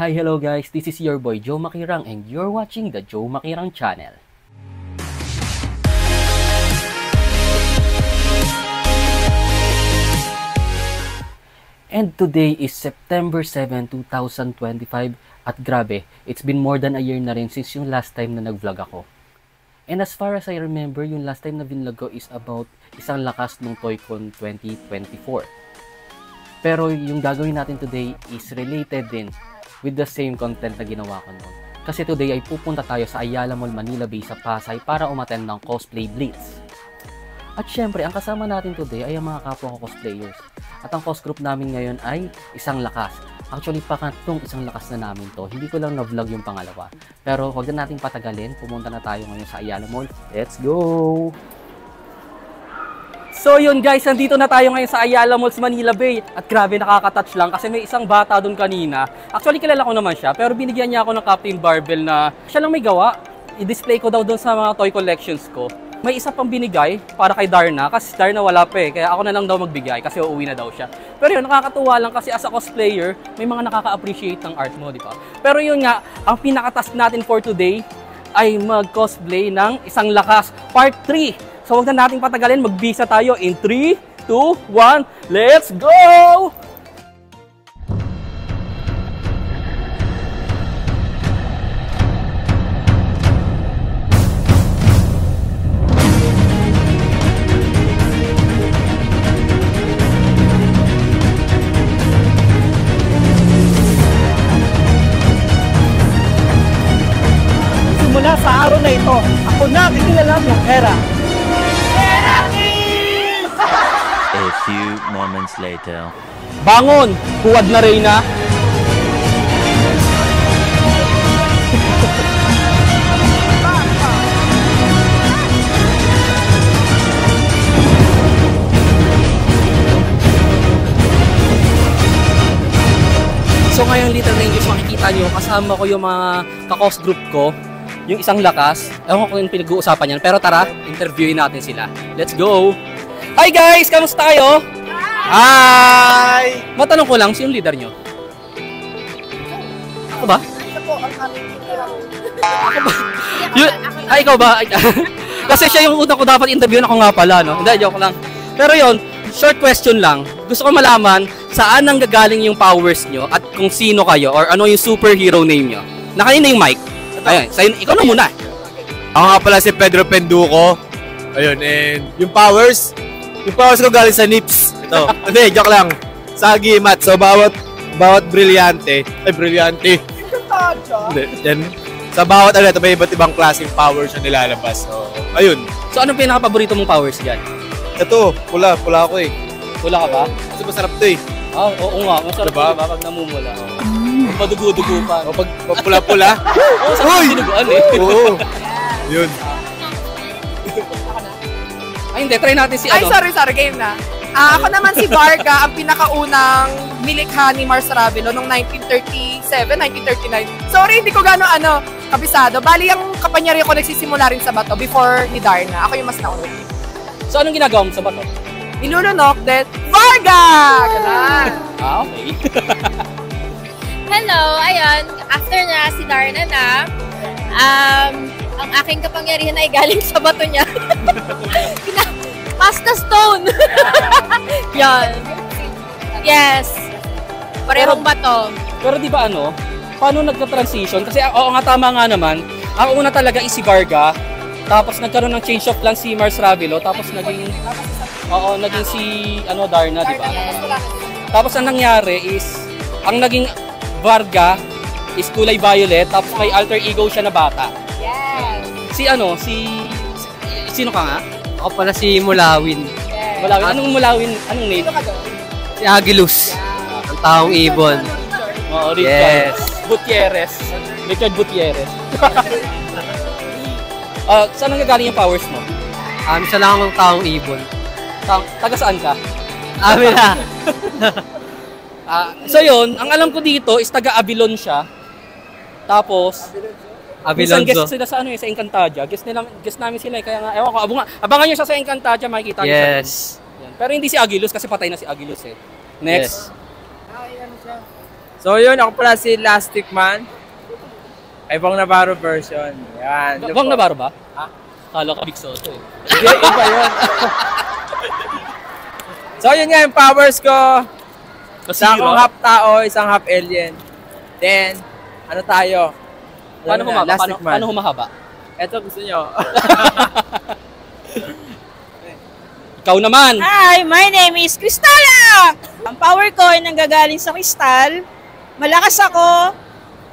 Hi, hello guys, this is your boy Joe Makirang and you're watching the Joe Makirang channel. And today is September 7, 2025 at grabe, it's been more than a year na rin since yung last time na nag-vlog ako. And as far as I remember, yung last time na vlog ko is about isang lakas ng Toycon 2024. Pero yung gagawin natin today is related din with the same content na ginawa ko noon. Kasi today ay pupunta tayo sa Ayala Mall Manila Bay sa Pasay para umattend ng Cosplay Blitz. At syempre, ang kasama natin today ay ang mga kapwa ko cosplayers. At ang cos group namin ngayon ay isang lakas. Actually, pangatlong isang lakas na namin to. Hindi ko lang na-vlog yung pangalawa. Pero huwag na nating patagalin. Pumunta na tayo ngayon sa Ayala Mall. Let's go! So yun guys, nandito na tayo ngayon sa Ayala Malls Manila Bay. At grabe, nakaka-touch lang kasi may isang bata doon kanina. Actually, kilala ko naman siya. Pero binigyan niya ako ng Captain Barbell na siya lang may gawa. I-display ko daw doon sa mga toy collections ko. May isa pang binigay para kay Darna kasi Darna wala pa eh. Kaya ako na lang daw magbigay kasi uuwi na daw siya. Pero yun, nakakatuwa lang kasi as a cosplayer, may mga nakaka-appreciate ng art mo, di ba? Pero yun nga, ang pinaka-task natin for today ay mag-cosplay ng isang lakas part 3. So huwag na nating patagalin, mag-visa tayo in 3, 2, 1, let's go! Simula sa araw na ito, ako na kikilalam ng era. A few moments later. Bangon! Huwad na Reyna! So ngayon, Little Rangers, makikita nyo, kasama ko yung mga kakos group ko, yung isang lakas. Ewan ko kung pinag-uusapan yan, pero tara, interviewin natin sila. Let's go! Hi guys! Kamusta kayo? Hi! Matanong ko lang, sino leader nyo? Ako ba? Ito po ang aming Ako ba? Ay, ikaw ba? Kasi siya yung una ko dapat interviewin, ako nga pala, no? Hindi, joke lang. Pero yon, short question lang. Gusto ko malaman, saan nang gagaling yung powers nyo at kung sino kayo or ano yung superhero name nyo? Nakanina yung mic. Ayun, ikaw na muna. Ako nga pala si Pedro Penduko. Ayun, and yung powers ko galing sa Nips. Ito. Hindi, joke lang. Sa Gimat. So, bawat brilyante. Ay, brilyante. Hindi, yan. Sa bawat ito, may iba't ibang klaseng powers na nilalabas. So, ayun. So, anong pinaka-paborito mong powers dyan? Ito, pula ako eh. Pula ka ba? Kasi masarap to eh. Ah, oo nga. Masarap diba? diba pag namumula. Padugo-dugo pa. O, pag pula-pula. Oo, sarap dinuguan eh. Oo. Yun. Ay, hindi. Try natin si Ay, ano. sorry, game na. Ako naman si Varga, ang pinakaunang nilikha ni Mars Ravelo noong 1937, 1939. Sorry, hindi ko gano'n kabisado. Bali, ang kapanyari ko nagsisimula rin sa bato before ni Darna. Ako yung mas nauna. So, anong ginagawa mo sa bato? Nilulunok, then Varga! Ganun. Ah, okay. Hello, ayun, after na si Darna na, ang aking kapangyarihan ay galing sa bato niya. Pasta stone! Yan. Yes. Parehong bato. Pero di ba paano nagka-transition? Kasi oo nga, tama nga naman. Ang una talaga is si Varga. Tapos nagkaroon ng change of plan si Mars Ravelo. Tapos naging si Darna, di ba? Tapos ang nangyari is, ang naging Varga is kulay violet. Tapos may alter ego siya na bata. Yes. Sino ka nga? Ako pala si Mulawin. Mulawin. Anong Mulawin? Anong name? Si Agilus. Ang taong ibon. Oo, Yes. Gutierrez. Richard Gutierrez. Saan nagagaling yung powers mo? Isa lang akong taong ibon. Taga saan ka? Amin na. So yun, ang alam ko dito is taga Abilon siya. Tapos, minsan Abilonzo. guest sila sa sa Encantadia. Guest namin sila kaya nga, ewan ko, abangan nyo siya sa Encantadia, makikita nyo siya. Yes. Yan. Pero hindi si Agilus kasi patay na si Agilus eh. Next. Yes. So yun, ako pala si Elastic Man. Kay Bong Navarro version. Yan. Bang Navarro ba? Ha? Kala ka Big Soto eh. Hindi, iba yun. So yun nga yung powers ko. Isa akong half tao, isang half alien. Then, ano tayo? Paano humaba? Elastic Man. Paano humahaba? Eto gusto nyo. Ikaw naman! Hi, my name is Cristala! Ang power ko ay nanggagaling sa kristal. Malakas ako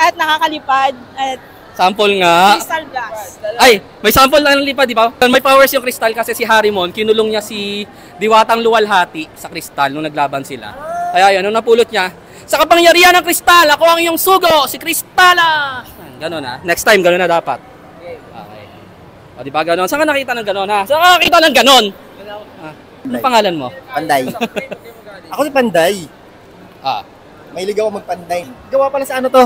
at nakakalipad at Sample nga. crystal glass. Ay, may sample lang ng lipad, di ba? May powers yung kristal kasi si Harimon, kinulong niya si Diwatang Luwalhati sa kristal nung naglaban sila. Kaya yun, nung napulot niya, sa kapangyarihan ng kristal, ako ang iyong sugo, si Cristala! Ganon na. Next time, ganon na dapat. Okay. O, di ba ganon? Saan ka nakita ng ganon, ha? Saan ka nakita ng ganon? Anong pangalan mo? Panday. Ako si Panday. Ah. Mahilig ako magpanday. Gawa pala sa ano to?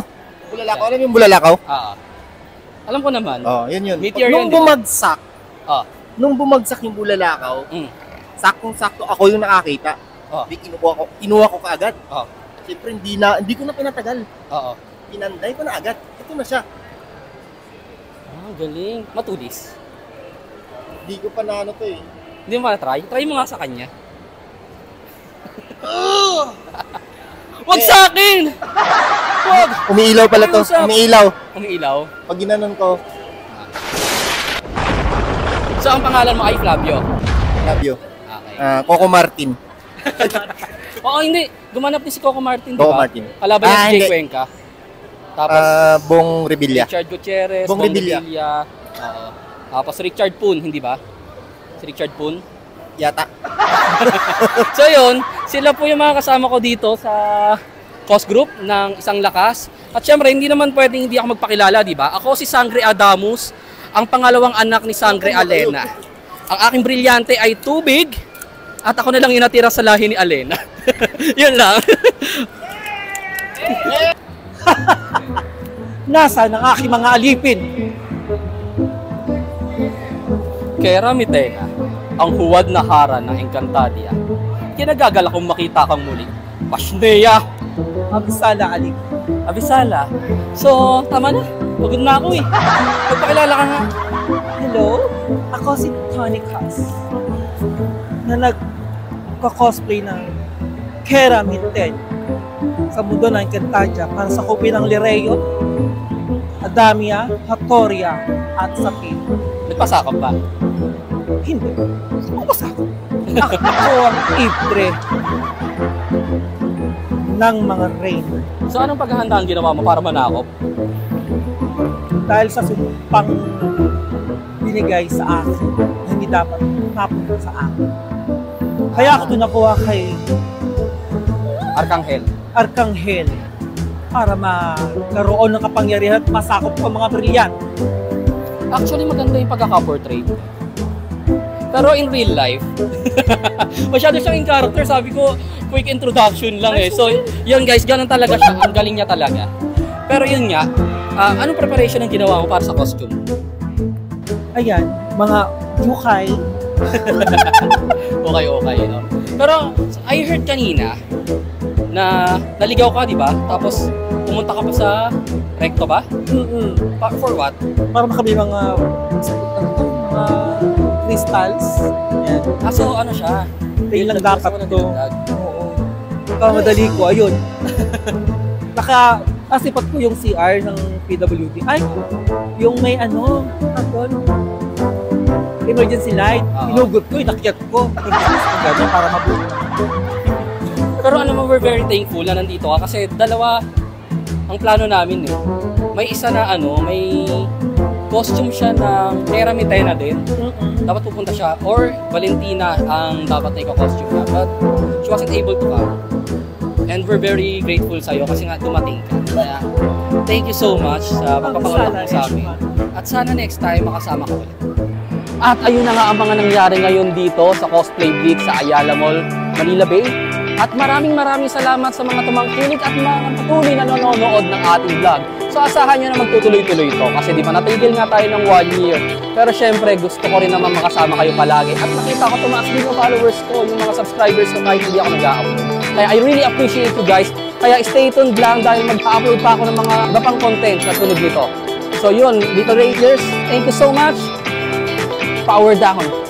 Bulalakaw. Alam mo yung bulalakaw? Alam ko naman. Oh, yun yun. Meteor Nung yun, bumagsak, nung bumagsak yung bulalakaw, saktong-sakto ako yung nakakita. Di kinuha ko kaagad. Siyempre hindi ko na pinatagal. Pinanday ko na agad. Ito na siya. Galing. Matudis. Hindi ko pa na ano to eh. Hindi mo na-try? Try mo nga sa kanya. Wag sa akin! Wag! Umiilaw pala to. Umiilaw. Umiilaw? Pag ginanon ko. So, ang pangalan mo ay Flavio? Flavio. Okay. Coco Martin. Oo, hindi. Gumanap din si Coco Martin, di Coco ba? Martin. Kalaban niya si Jay hindi. Cuenca. Tapos, Bong Revilla. Richard Gutierrez, Bong Revilla. Oo. Tapos Richard Poon, hindi ba? Si Richard Poon? Yata. So yun, sila po yung mga kasama ko dito sa Cos Group ng Isang Lakas. At syempre, hindi naman pwedeng hindi ako magpakilala, di ba? Ako si Sangre Adamus, ang pangalawang anak ni Sangre Alena. Ang aking brilyante ay tubig at ako na lang yung natira sa lahi ni Alena. Yun lang. Nasaan ang aking mga alipin? Kera Mitena, ang huwad na hara ng Encantadia. Kinagagal akong makita kang muli. Pasneya! Abisala, Alip. Abisala? So, tama na. Pagod na ako eh. Magpakilala ka nga. Hello? Ako si Tony Cass. Na nagko-cosplay ng Kera Mitten sa mundo ng Encantadia para sa kopi ng Lireo, Adamia, Hattoria, at Sapin. Nagpasakap ba? Hindi. Sumasakap. Ako ang ibre ng mga rain. So anong paghahanda ang ginawa mo para manakop? Dahil sa sumpang binigay sa akin na hindi dapat mapunta sa akin. Kaya ako ito nakuha kay Arkanghel para magkaroon ng kapangyarihan at masakop ko mga brilliant. Actually, maganda yung pagkaka-portrait. Pero in real life, masyado siyang in character. Sabi ko, quick introduction lang eh. So, yun guys, ganun talaga siya. Ang galing niya talaga. Pero yun nga, anong preparation ang ginawa mo para sa costume? Ayan, mga yukay. Okay. No? Pero, I heard kanina na naligaw ka, di ba? Tapos, pumunta ka pa sa recto ba? For what? Para makabili mga crystals. Yan. So ano siya? Tayo lang dapat ko. Oo. Kamadali ko, ayun. Nasipat ko yung CR ng PWD. Ay, yung may emergency light. Inugot ko, inakyat ko. Gano'n para mabuhay. Pero we're very thankful na nandito ka kasi dalawa ang plano namin eh. May isa na may costume siya ng Kera Mitena din. Dapat pupunta siya. Or Valentina ang dapat na iko-costume niya. But she wasn't able to come. And we're very grateful sa'yo kasi nga dumating ka. Kaya thank you so much sa pagpapakalap mo sa amin. At sana next time makasama ka ulit. At ayun na nga ang mga nangyari ngayon dito sa Cosplay Week sa Ayala Mall, Manila Bay. At maraming salamat sa mga tumangkilik at mga patuloy na nanonood ng ating vlog. So asahan nyo na magtutuloy-tuloy ito kasi di ba natigil nga tayo ng 1 year. Pero syempre gusto ko rin naman makasama kayo palagi. At nakita ko tumaas din yung followers ko, yung mga subscribers ko kahit hindi ako nag-upload. Kaya I really appreciate you guys. Kaya stay tuned lang dahil mag-upload pa ako ng mga iba pang content na sunod nito. So yun, Little Rangers, thank you so much. Power down.